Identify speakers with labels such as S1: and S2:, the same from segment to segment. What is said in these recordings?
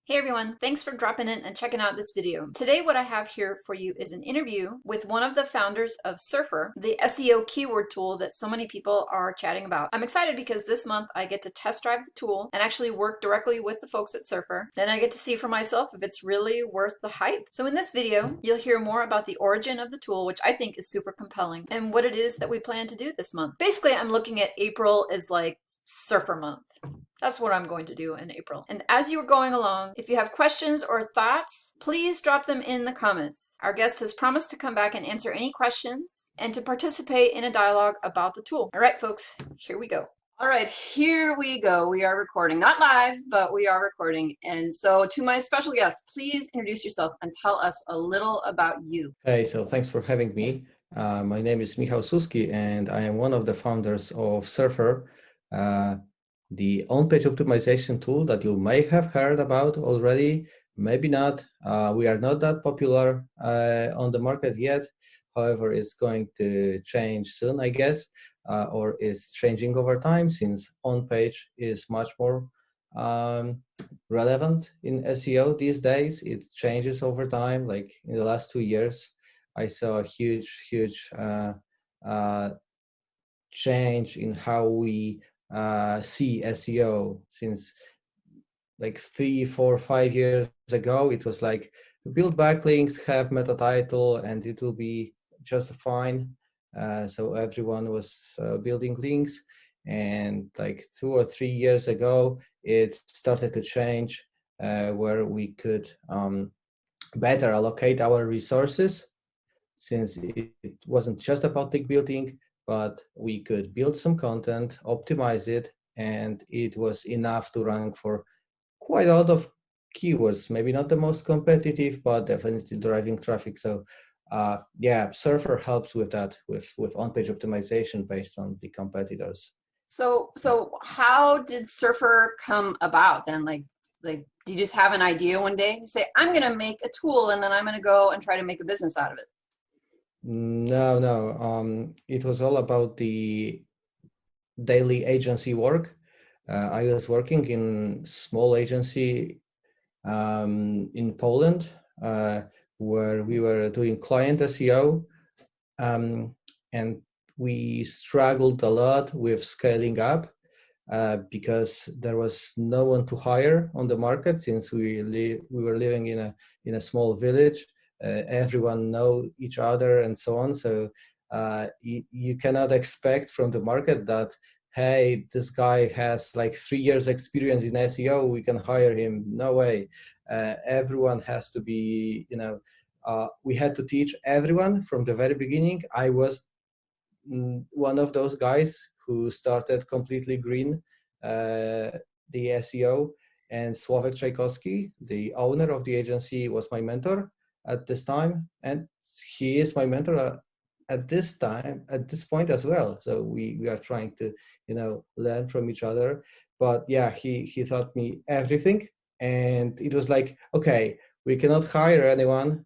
S1: Hey everyone, thanks for dropping in and checking out this video. Today what I have here for you is an interview with one of the founders of Surfer, the SEO keyword tool that so many people are chatting about. I'm excited because this month I get to test drive the tool and actually work directly with the folks at Surfer. Then I get to see for myself if it's really worth the hype. So in this video, you'll hear more about the origin of the tool, which I think is super compelling, and what it is that we plan to do this month. Basically, I'm looking at April as like Surfer month. That's what I'm going to do in April. And as you are going along, if you have questions or thoughts, please drop them in the comments. Our guest has promised to come back and answer any questions and to participate in a dialogue about the tool. All right, folks, here we go. All right, here we go. We are recording, not live, but we are recording. And so to my special guest, please introduce yourself and tell us a little about you.
S2: Hey, so thanks for having me. My name is Michal Suski, and I am one of the founders of Surfer, the on-page optimization tool that you may have heard about already, maybe not. We are not that popular on the market yet. However, it's going to change soon, I guess, or is changing over time since on-page is much more relevant in SEO these days. It changes over time. Like in the last 2 years, I saw a huge change in how we see SEO. Since like 3, 4, 5 years ago, it was like build backlinks, have meta title, and it will be just fine. So everyone was building links, and like 2 or 3 years ago, it started to change, where we could better allocate our resources, since it wasn't just about link building, but we could build some content, optimize it, and it was enough to rank for quite a lot of keywords. Maybe not the most competitive, but definitely driving traffic. So yeah, Surfer helps with that, with on-page optimization based on the competitors.
S1: So how did Surfer come about then? Like, do you just have an idea one day? You say, I'm going to make a tool and then I'm going to go and try to make a business out of it.
S2: No. It was all about the daily agency work. I was working in small agency in Poland, where we were doing client SEO, and we struggled a lot with scaling up because there was no one to hire on the market, since we were living in a small village. Everyone know each other and so on. So you cannot expect from the market that, hey, this guy has like 3 years experience in SEO, we can hire him. No way. Everyone has to be, we had to teach everyone from the very beginning. I was one of those guys who started completely green the SEO, and Sławek Czajkowski, the owner of the agency, was my mentor at this time, and he is my mentor at this point as well. So we are trying to learn from each other. But yeah, he taught me everything, and it was like, okay, we cannot hire anyone,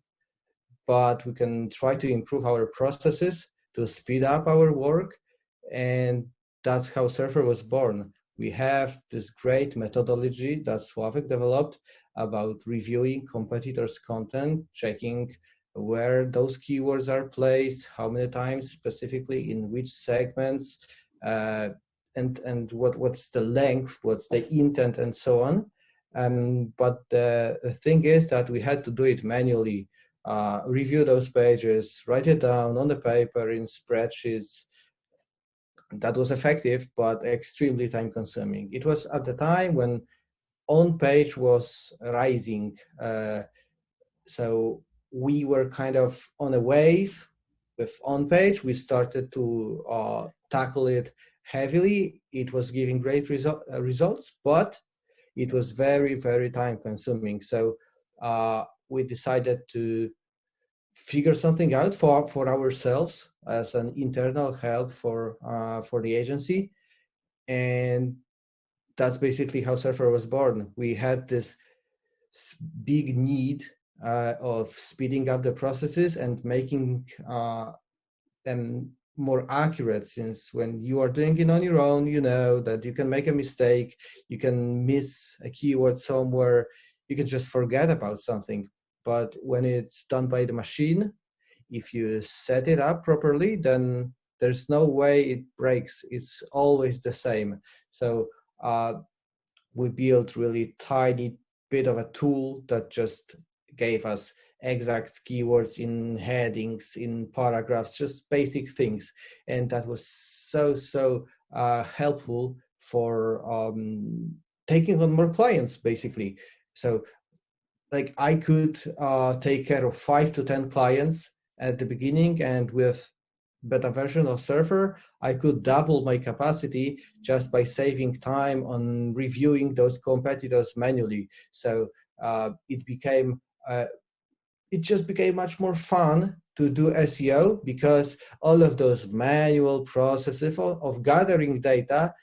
S2: but we can try to improve our processes to speed up our work. And that's how Surfer was born. We have this great methodology that Sławek developed about reviewing competitors' content, checking where those keywords are placed, how many times specifically, in which segments, and what's the length, what's the intent, and so on. But the thing is that we had to do it manually. Review those pages, write it down on the paper in spreadsheets. That was effective, but extremely time consuming. It was at the time when on-page was rising. So we were kind of on a wave with on-page. We started to tackle it heavily. It was giving great results, but it was very, very time consuming. So we decided to figure something out for ourselves as an internal help for the agency, and that's basically how Surfer was born. We had this big need of speeding up the processes and making them more accurate, since when you are doing it on your own, you know that you can make a mistake, you can miss a keyword somewhere, you can just forget about something. But when it's done by the machine, if you set it up properly, then there's no way it breaks. It's always the same. So we built really tiny bit of a tool that just gave us exact keywords in headings, in paragraphs, just basic things. And that was so helpful for taking on more clients, basically. So like I could take care of 5 to 10 clients at the beginning, and with beta version of Surfer, I could double my capacity just by saving time on reviewing those competitors manually. So it just became much more fun to do SEO, because all of those manual processes of gathering data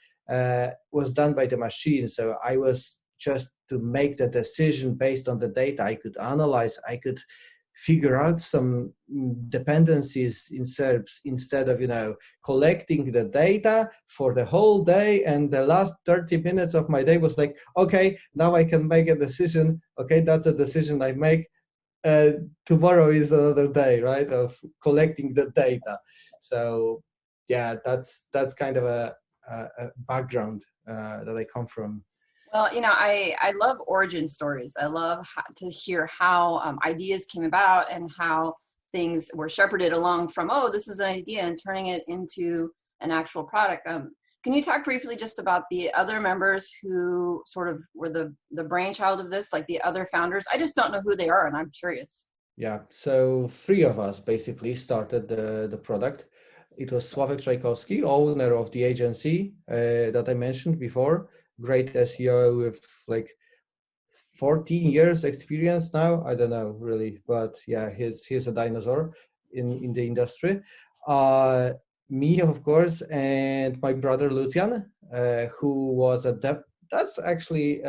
S2: was done by the machine. So I was just to make the decision based on the data. I could analyze, I could figure out some dependencies in SERPs instead of collecting the data for the whole day, and the last 30 minutes of my day was like, okay, now I can make a decision. Okay, that's a decision I make. Tomorrow is another day, right, of collecting the data. So yeah, that's kind of a background that I come from.
S1: Well, I love origin stories. I love to hear how ideas came about and how things were shepherded along from, oh, this is an idea, and turning it into an actual product. Can you talk briefly just about the other members who sort of were the brainchild of this, like the other founders? I just don't know who they are, and I'm curious.
S2: Yeah, so 3 of us basically started the product. It was Sławek Trajkowski, owner of the agency that I mentioned before, great SEO with like 14 years experience now. I don't know really, but yeah, he's a dinosaur in the industry. Me, of course, and my brother Lucian, who was a that's actually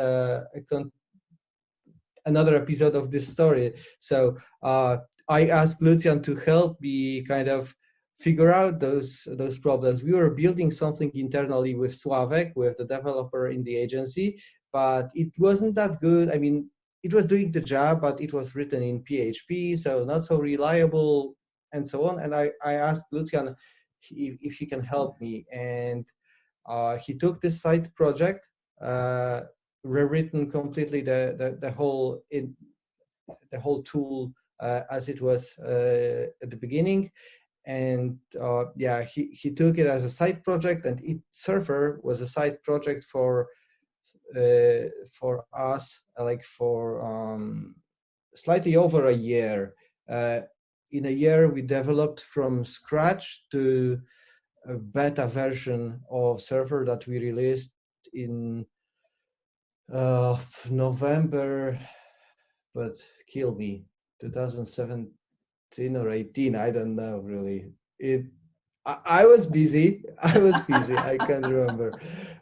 S2: another episode of this story. So I asked Lucian to help me kind of figure out those problems. We were building something internally with Sławek, with the developer in the agency, but it wasn't that good. I mean, it was doing the job, but it was written in PHP, so not so reliable, and so on. And I asked Lucian if he can help me, and he took this side project, rewritten completely the whole tool as it was at the beginning. And yeah, he took it as a side project, and Surfer was a side project for us, like for slightly over a year. In a year, we developed from scratch to a beta version of Surfer that we released in November, but kill me, 2017 or 18, I don't know really. I was busy. I can't remember.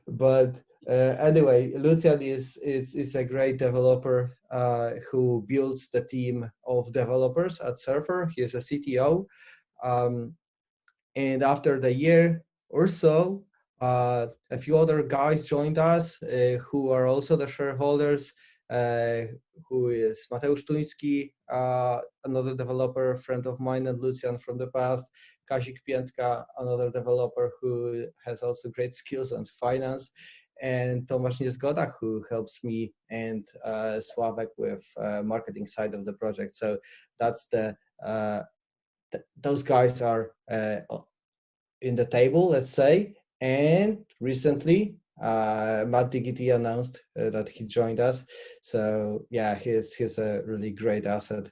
S2: But anyway, Lucian is a great developer who builds the team of developers at Surfer. He is a CTO. And after the year or so, a few other guys joined us who are also the shareholders, who is Mateusz Tuński, another developer, friend of mine and Lucian from the past, Kazik Piętka, another developer who has also great skills on finance, and Tomasz Niezgoda, who helps me and Sławek with marketing side of the project. So that's those guys are in the table, let's say. And recently, Matt Digity announced that he joined us. So yeah, he's a really great asset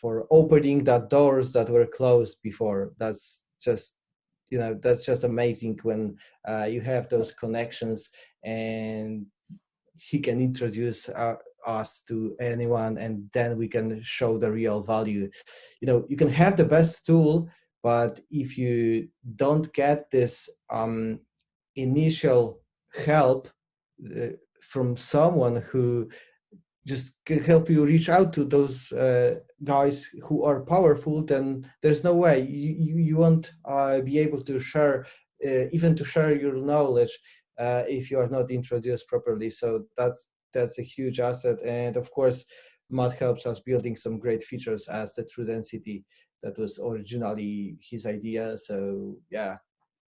S2: for opening that doors that were closed before. That's just amazing when you have those connections, and he can introduce us to anyone, and then we can show the real value. You can have the best tool, but if you don't get this initial help from someone who just can help you reach out to those guys who are powerful, then there's no way you won't be able to share, even to share your knowledge if you are not introduced properly. So that's that's a huge asset. And of course, Matt helps us building some great features as the true density that was originally his idea. So yeah,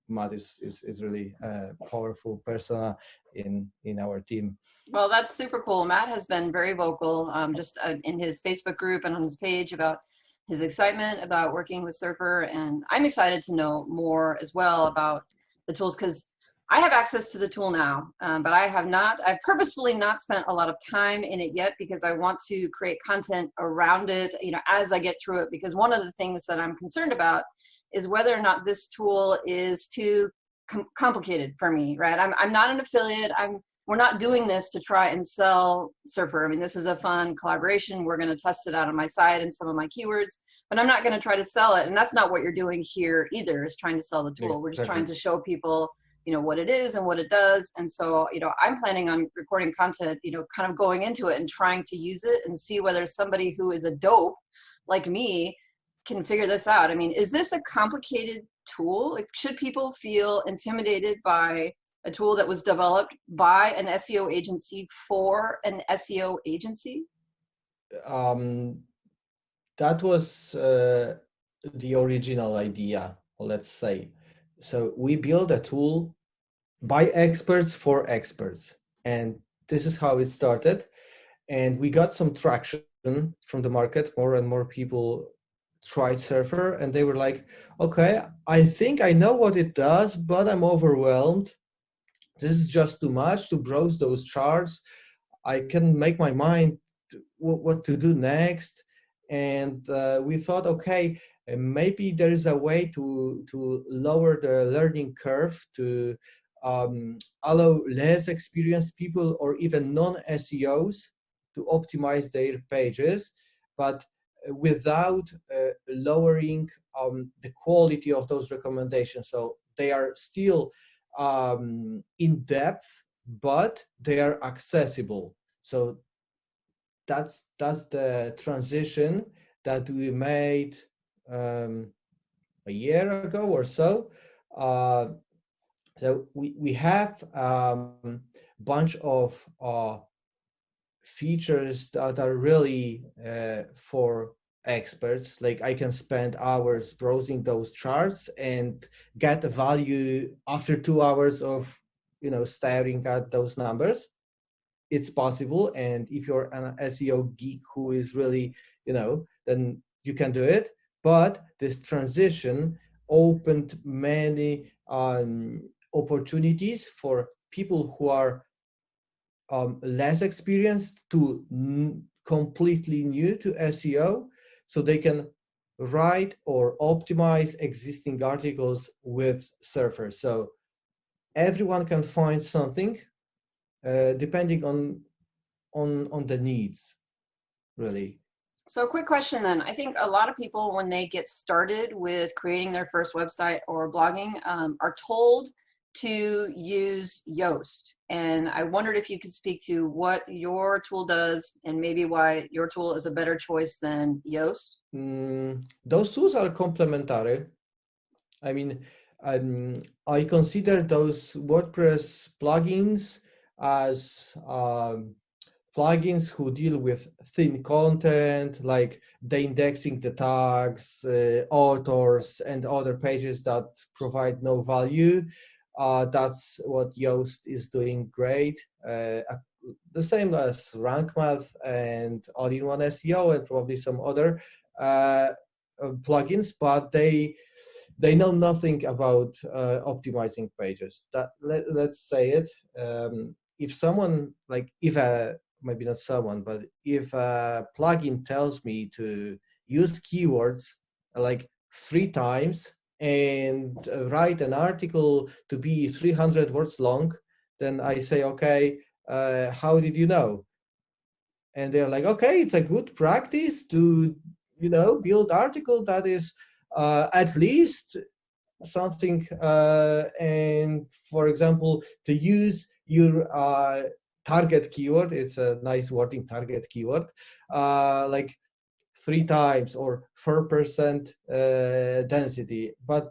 S2: Matt is really a powerful persona in our team.
S1: Well, that's super cool. Matt has been very vocal, just in his Facebook group and on his page about his excitement about working with Surfer. And I'm excited to know more as well about the tools, because I have access to the tool now, but I've purposefully not spent a lot of time in it yet, because I want to create content around it, as I get through it. Because one of the things that I'm concerned about is whether or not this tool is too complicated for me, right? I'm not an affiliate. We're not doing this to try and sell Surfer. I mean, this is a fun collaboration. We're going to test it out on my site and some of my keywords, but I'm not going to try to sell it. And that's not what you're doing here either, is trying to sell the tool. We're just trying to show people, what it is and what it does. And so, I'm planning on recording content, kind of going into it and trying to use it and see whether somebody who is a dope like me can figure this out. I mean, is this a complicated tool? Like, should people feel intimidated by a tool that was developed by an SEO agency for an SEO agency?
S2: That was the original idea, let's say. So we built a tool by experts for experts, and this is how it started. And we got some traction from the market. More and more people tried Surfer, and they were like, okay, I think I know what it does, but I'm overwhelmed. This is just too much to browse those charts. I can make my mind what to do next. And we thought, okay, maybe there is a way to lower the learning curve, to allow less experienced people or even non-SEOs to optimize their pages, but without lowering the quality of those recommendations. So they are still in depth, but they are accessible. So that's the transition that we made a year ago or so. So we have bunch of features that are really for experts. Like, I can spend hours browsing those charts and get the value after 2 hours of staring at those numbers. It's possible, and if you're an SEO geek who is really, then you can do it. But this transition opened many opportunities for people who are less experienced to completely new to SEO, so they can write or optimize existing articles with Surfer. So everyone can find something depending on the needs, really.
S1: So quick question then. I think a lot of people, when they get started with creating their first website or blogging, are told to use Yoast. And I wondered if you could speak to what your tool does and maybe why your tool is a better choice than Yoast.
S2: Those tools are complementary. I mean, I consider those WordPress plugins as plugins who deal with thin content, like the indexing the tags, authors, and other pages that provide no value. That's what Yoast is doing great. The same as Rank Math and All-in-One SEO and probably some other plugins, but they know nothing about optimizing pages. Let's say it. If someone, maybe not someone, but if a plugin tells me to use keywords like 3 times and write an article to be 300 words long, then I say, okay, how did you know? And they're like, okay, it's a good practice to build article that is at least something, and for example, to use your target keyword, it's a nice wording, target keyword, like 3 times or 4% density. But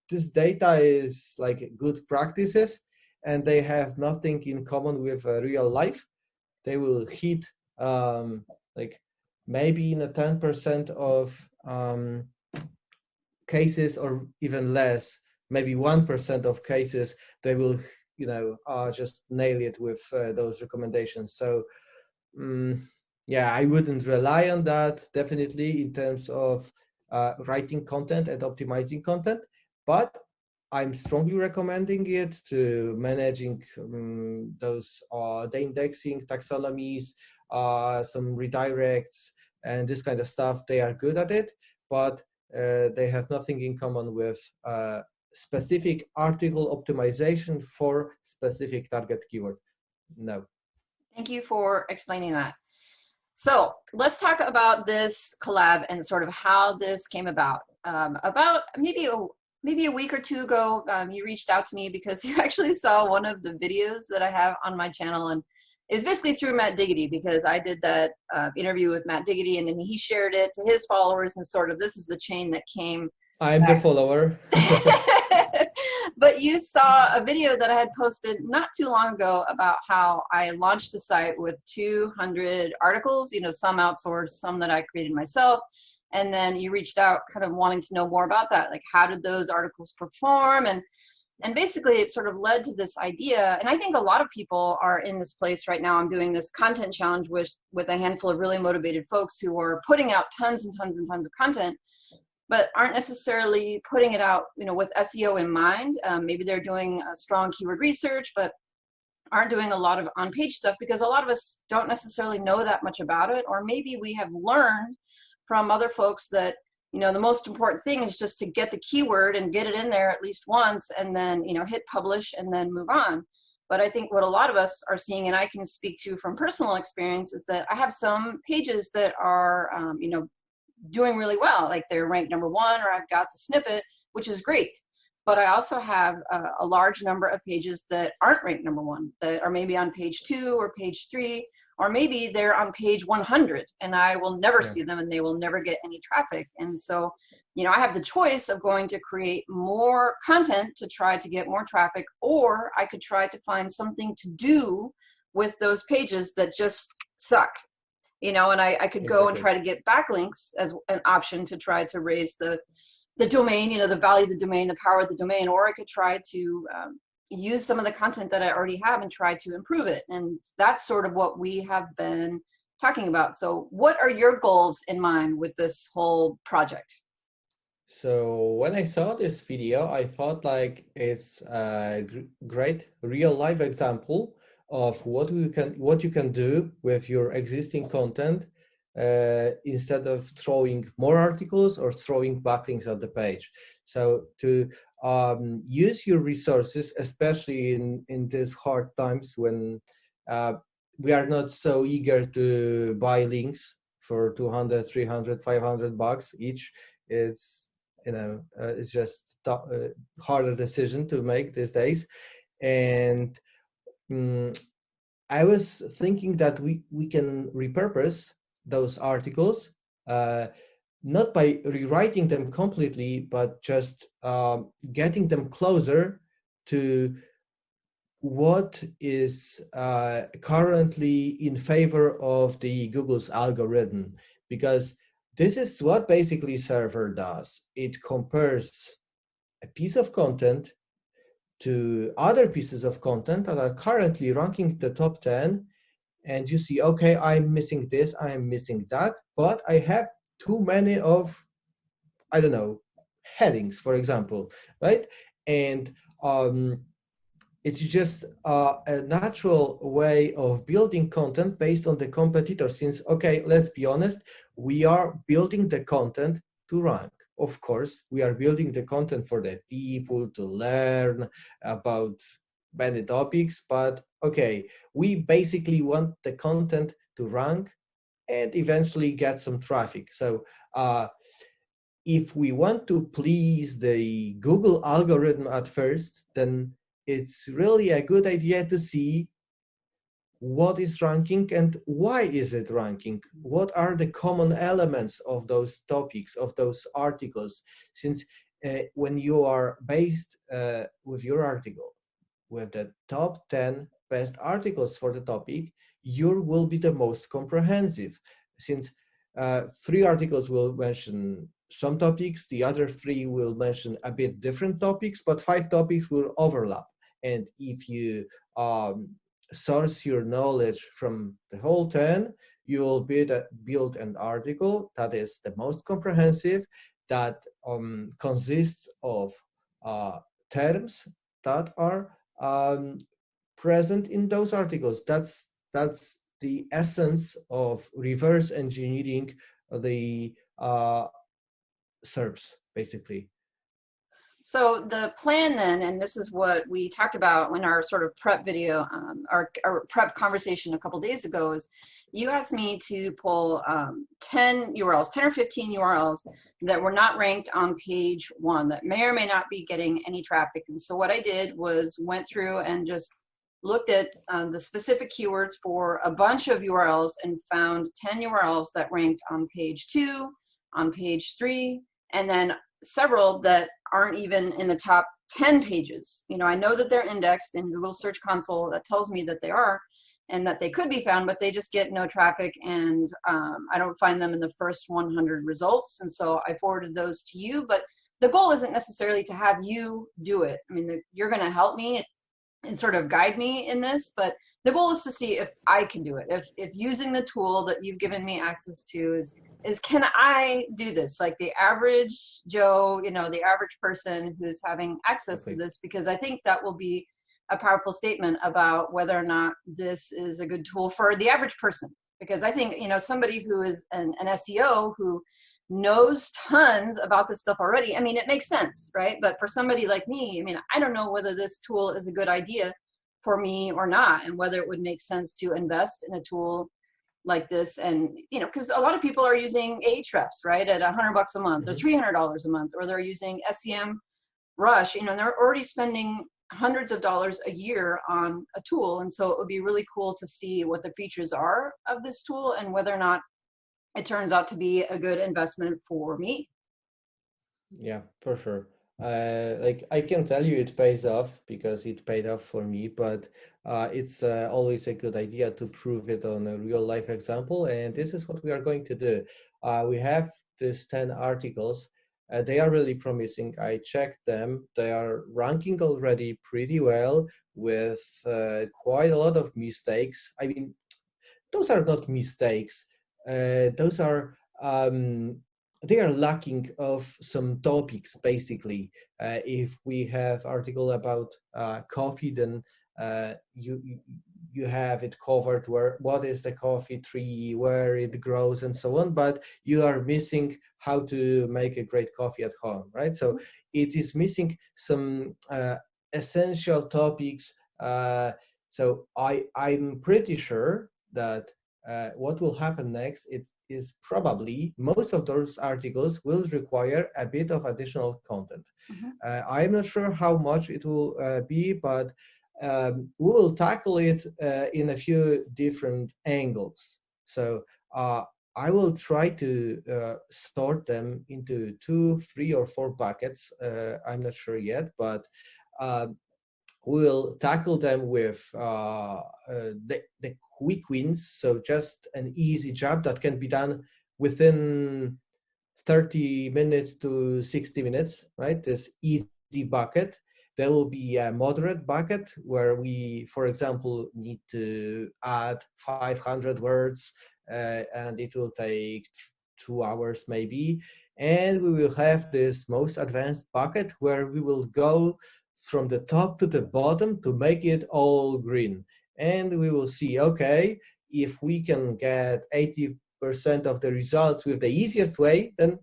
S2: this data is like good practices, and they have nothing in common with real life. they will hit like maybe in a 10% of cases, or even less, maybe 1% of cases, they will, just nail it with those recommendations. So yeah, I wouldn't rely on that definitely in terms of writing content and optimizing content, but I'm strongly recommending it to managing those the indexing, taxonomies, some redirects, and this kind of stuff. They are good at it, but they have nothing in common with specific article optimization for specific target keyword. No.
S1: Thank you for explaining that. So let's talk about this collab and sort of how this came about. About maybe a week or two ago, you reached out to me because you actually saw one of the videos that I have on my channel, and it was basically through Matt Diggity, because I did that interview with Matt Diggity, and then he shared it to his followers, and sort of this is the chain that came
S2: I'm the follower.
S1: But you saw a video that I had posted not too long ago about how I launched a site with 200 articles, some outsourced, some that I created myself. And then you reached out kind of wanting to know more about that. Like, how did those articles perform? And basically it sort of led to this idea. And I think a lot of people are in this place right now. I'm doing this content challenge with a handful of really motivated folks who are putting out tons and tons and tons of content, but aren't necessarily putting it out, with SEO in mind. Maybe they're doing strong keyword research, but aren't doing a lot of on-page stuff because a lot of us don't necessarily know that much about it. Or maybe we have learned from other folks that, the most important thing is just to get the keyword and get it in there at least once, and then, hit publish and then move on. But I think what a lot of us are seeing, and I can speak to from personal experience, is that I have some pages that are, doing really well, like they're ranked #1, or I've got the snippet, which is great. But I also have a large number of pages that aren't ranked #1, that are maybe on page 2 or page 3, or maybe they're on page 100, and I will never see them, and they will never get any traffic. And so, I have the choice of going to create more content to try to get more traffic, or I could try to find something to do with those pages that just suck. And I could go and try to get backlinks as an option to try to raise the domain, the value of the domain, the power of the domain, or I could try to use some of the content that I already have and try to improve it. And that's sort of what we have been talking about. So what are your goals in mind with this whole project?
S2: So when I saw this video, I thought like it's a great real life example of what you can do with your existing content instead of throwing more articles or throwing backlinks at the page. So to use your resources, especially in these hard times when we are not so eager to buy links for 200, 300, $500 each. It's just a harder decision to make these days. And I was thinking that we can repurpose those articles, not by rewriting them completely, but just getting them closer to what is currently in favor of the Google's algorithm. Because this is what basically server does. It compares a piece of content to other pieces of content that are currently ranking the top 10, and you see, okay, I'm missing this, I'm missing that, but I have too many of, I don't know, headings, for example, right? And it's just a natural way of building content based on the competitor, since, okay, let's be honest, we are building the content to rank. Of course, we are building the content for the people to learn about many topics, but okay, we basically want the content to rank and eventually get some traffic. So if we want to please the Google algorithm at first, then it's really a good idea to see what is ranking and why is it ranking. What are the common elements of those topics, of those articles? Since when you are based with your article with the top 10 best articles for the topic, your will be the most comprehensive, since 3 articles will mention some topics, the other 3 will mention a bit different topics, but 5 topics will overlap. And if you source your knowledge from the whole 10, you will build an article that is the most comprehensive, that consists of terms that are present in those articles. That's the essence of reverse engineering the SERPs, basically.
S1: So the plan then, and this is what we talked about in our sort of prep video, our prep conversation a couple days ago, is you asked me to pull 10 URLs, 10 or 15 URLs that were not ranked on page 1, that may or may not be getting any traffic. And so what I did was went through and just looked at the specific keywords for a bunch of URLs and found 10 URLs that ranked on page 2, on page 3, and then several that aren't even in the top 10 pages. You know, I know that they're indexed in Google Search Console. That tells me that they are and that they could be found, but they just get no traffic, and I don't find them in the first 100 results. And so I forwarded those to you, but the goal isn't necessarily to have you do it. I mean, you're going to help me and sort of guide me in this, but the goal is to see if I can do it. If using the tool that you've given me access to is can I do this? Like the average Joe, you know, the average person who's having access to this, because I think that will be a powerful statement about whether or not this is a good tool for the average person. Because I think, you know, somebody who is an SEO who knows tons about this stuff already, I mean, it makes sense, right? But for somebody like me, I mean, I don't know whether this tool is a good idea for me or not, and whether it would make sense to invest in a tool like this. And, you know, because a lot of people are using Ahrefs, right, at $100 a month or $300 a month, or they're using SEM Rush, you know, and they're already spending hundreds of dollars a year on a tool. And so it would be really cool to see what the features are of this tool and whether or not it turns out to be a good investment for me.
S2: Yeah, for sure. Like I can tell you it pays off because it paid off for me, but it's always a good idea to prove it on a real life example. And this is what we are going to do. We have these 10 articles. They are really promising. I checked them. They are ranking already pretty well with quite a lot of mistakes. I mean, those are not mistakes. Those are they are lacking of some topics. Basically, if we have article about coffee, then you have it covered, where what is the coffee tree, where it grows, and so on. But you are missing how to make a great coffee at home, right? So it is missing some essential topics. So I'm pretty sure that what will happen next is probably most of those articles will require a bit of additional content. I'm not sure how much it will be, but we will tackle it in a few different angles. So I will try to sort them into 2, 3, or 4 buckets. I'm not sure yet, but we'll tackle them with the quick wins. So just an easy job that can be done within 30 minutes to 60 minutes, right? This easy bucket. There will be a moderate bucket where we, for example, need to add 500 words and it will take 2 hours maybe. And we will have this most advanced bucket where we will go from the top to the bottom to make it all green. And we will see, okay, if we can get 80% of the results with the easiest way, then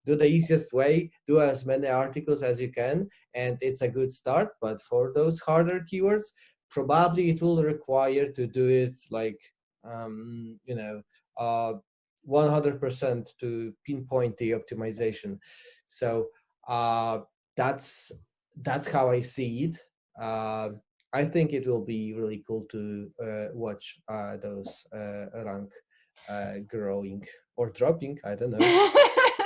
S2: do the easiest way, do as many articles as you can, and it's a good start. But for those harder keywords, probably it will require to do it like, 100% to pinpoint the optimization. So that's how I see it. I think it will be really cool to watch those rank growing or dropping. I don't know.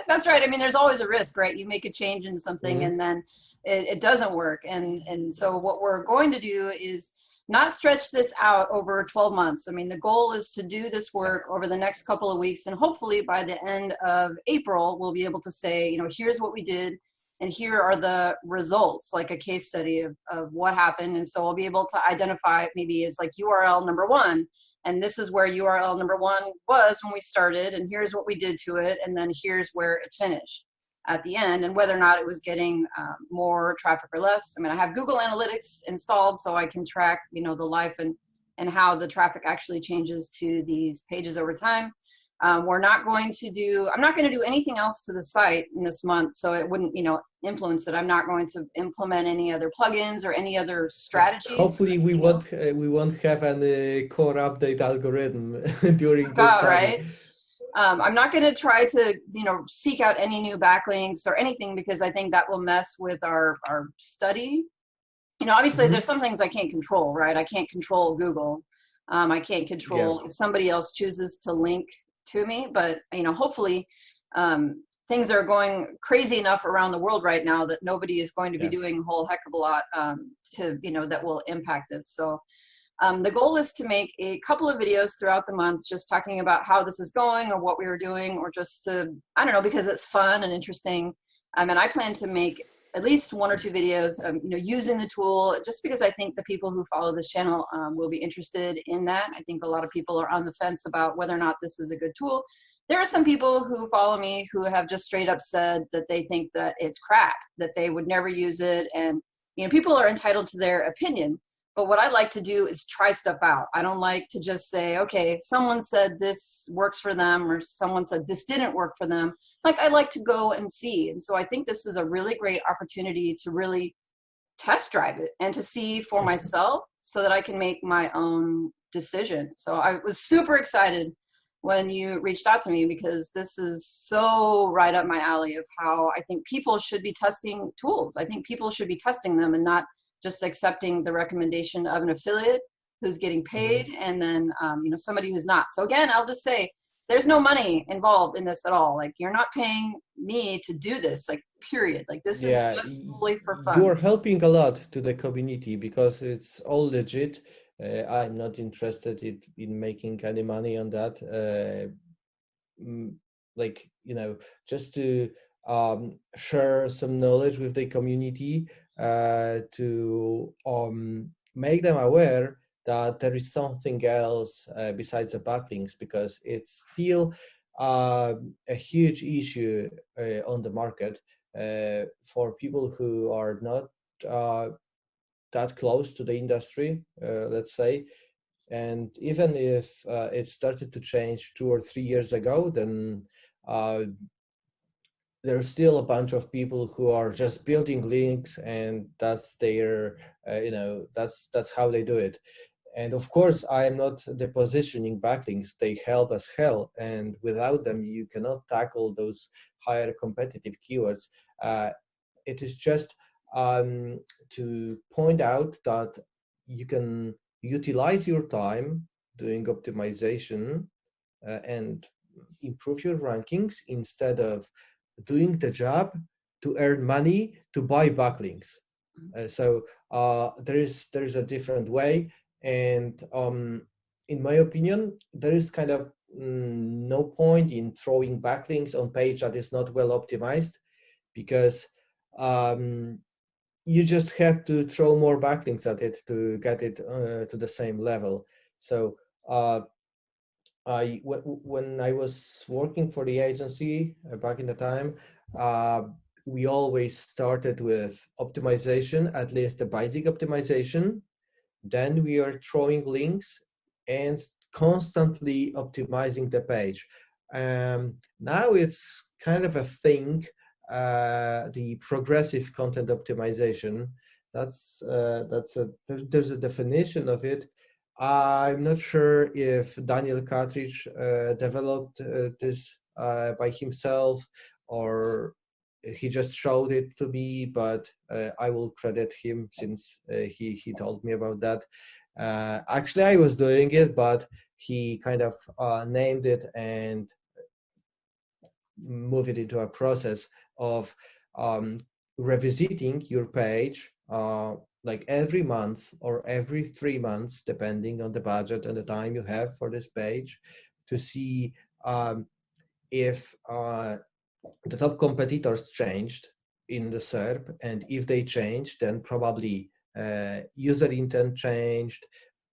S1: That's right. I mean, there's always a risk, right? You make a change in something and then it doesn't work. And so what we're going to do is not stretch this out over 12 months. I mean, the goal is to do this work over the next couple of weeks, and hopefully by the end of April, we'll be able to say, you know, here's what we did, and here are the results, like a case study of what happened. And so I'll be able to identify maybe as like URL number one, and this is where URL number one was when we started, and here's what we did to it, and then here's where it finished at the end, and whether or not it was getting more traffic or less. I mean, I have Google Analytics installed so I can track, you know, the life and how the traffic actually changes to these pages over time. We're not going to do, I'm not going to do anything else to the site in this month, so it wouldn't, you know, influence it. I'm not going to implement any other plugins or any other strategies.
S2: Hopefully we won't have any core update algorithm during this time.
S1: Right? I'm not going to try to, you know, seek out any new backlinks or anything, because I think that will mess with our study. You know, obviously there's some things I can't control, right? I can't control Google. I can't control if somebody else chooses to link to me, but, you know, hopefully things are going crazy enough around the world right now that nobody is going to be doing a whole heck of a lot to, you know, that will impact this. So the goal is to make a couple of videos throughout the month, just talking about how this is going or what we were doing, or just to, I don't know, because it's fun and interesting. And I plan to make at least 1 or 2 videos, you know, using the tool, just because I think the people who follow this channel will be interested in that. I think a lot of people are on the fence about whether or not this is a good tool. There are some people who follow me who have just straight up said that they think that it's crap, that they would never use it. And, you know, people are entitled to their opinion. But what I like to do is try stuff out. I don't like to just say, okay, someone said this works for them, or someone said this didn't work for them. Like, I like to go and see. And so I think this is a really great opportunity to really test drive it and to see for myself so that I can make my own decision. So I was super excited when you reached out to me, because this is so right up my alley of how I think people should be testing tools. I think people should be testing them and not just accepting the recommendation of an affiliate who's getting paid and then you know, somebody who's not. So again, I'll just say there's no money involved in this at all. Like, you're not paying me to do this, like, period. Like, this is just solely for fun.
S2: You're helping a lot to the community because it's all legit. I'm not interested in making any money on that. Like, you know, just to share some knowledge with the community, to make them aware that there is something else besides the backlinks, because it's still a huge issue on the market for people who are not that close to the industry, let's say. And even if it started to change 2 or 3 years ago, then there's still a bunch of people who are just building links, and that's their, you know, that's how they do it. And of course, I am not the positioning backlinks. They help as hell, and without them, you cannot tackle those higher competitive keywords. It is just to point out that you can utilize your time doing optimization and improve your rankings instead of doing the job to earn money to buy backlinks. So there is a different way, and in my opinion, there is kind of no point in throwing backlinks on page that is not well optimized, because you just have to throw more backlinks at it to get it to the same level. So when I was working for the agency back in the time, we always started with optimization, at least the basic optimization. Then we are throwing links and constantly optimizing the page. Now it's kind of a thing, the progressive content optimization. There's a definition of it. I'm not sure if Daniel Cartridge developed this by himself, or he just showed it to me, but I will credit him since he told me about that. Actually, I was doing it, but he kind of named it and moved it into a process of revisiting your page like every month or every 3 months, depending on the budget and the time you have for this page, to see if the top competitors changed in the SERP, and if they changed, then probably user intent changed,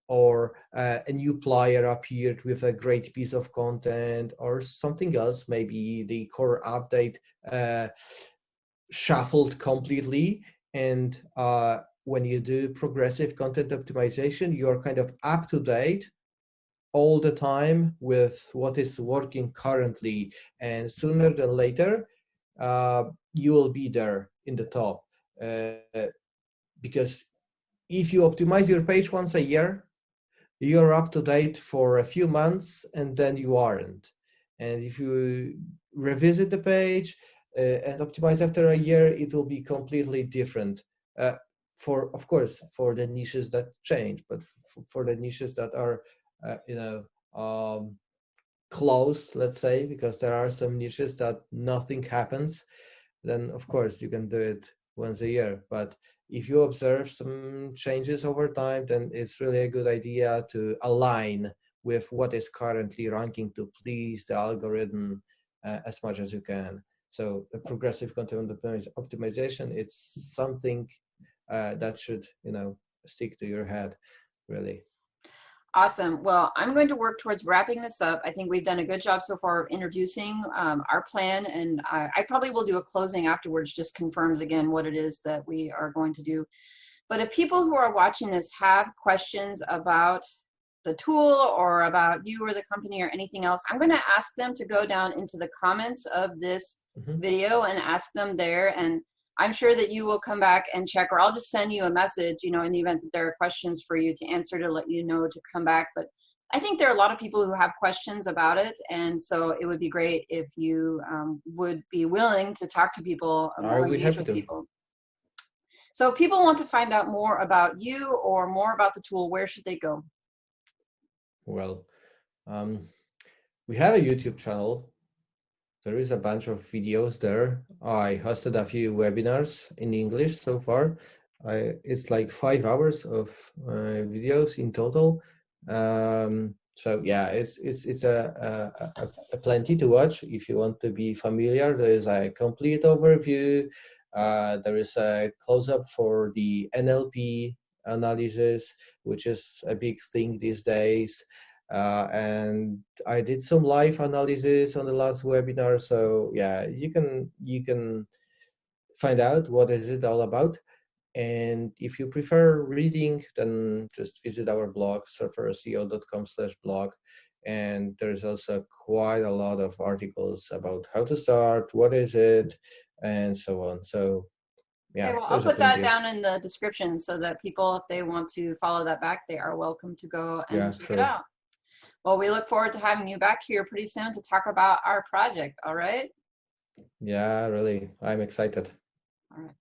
S2: or a new player appeared with a great piece of content, or something else. Maybe the core update shuffled completely. And when you do progressive content optimization, you're kind of up to date all the time with what is working currently, and sooner than later you will be there in the top, because if you optimize your page once a year, you're up to date for a few months, and then you aren't. And if you revisit the page and optimize after a year, it will be completely different. Of course, for the niches that change, but for the niches that are, closed, let's say, because there are some niches that nothing happens, then of course you can do it once a year. But if you observe some changes over time, then it's really a good idea to align with what is currently ranking to please the algorithm as much as you can. So the progressive content optimization, it's something that should, stick to your head, really.
S1: Awesome. Well, I'm going to work towards wrapping this up. I think we've done a good job so far of introducing our plan, and I probably will do a closing afterwards, just confirms again what it is that we are going to do. But if people who are watching this have questions about the tool or about you or the company or anything else, I'm going to ask them to go down into the comments of this video and ask them there. And I'm sure that you will come back and check, or I'll just send you a message, in the event that there are questions for you to answer, to let you know to come back. But I think there are a lot of people who have questions about it, and so it would be great if you would be willing to talk to people, or engage with people. So if people want to find out more about you or more about the tool, where should they go?
S2: Well, we have a YouTube channel. There is a bunch of videos there. I hosted a few webinars in English so far. It's like 5 hours of videos in total. So yeah, it's a plenty to watch if you want to be familiar. There is a complete overview. There is a close-up for the NLP analysis, which is a big thing these days. And I did some live analysis on the last webinar. So yeah, you can find out what is it all about. And if you prefer reading, then just visit our blog, surferseo.com/blog. And there's also quite a lot of articles about how to start, what is it, and so on. So yeah,
S1: okay, well, I'll put that down in the description so that people, if they want to follow that back, they are welcome to go and check it out. Well, we look forward to having you back here pretty soon to talk about our project. All right?
S2: Yeah, really. I'm excited.
S1: All right.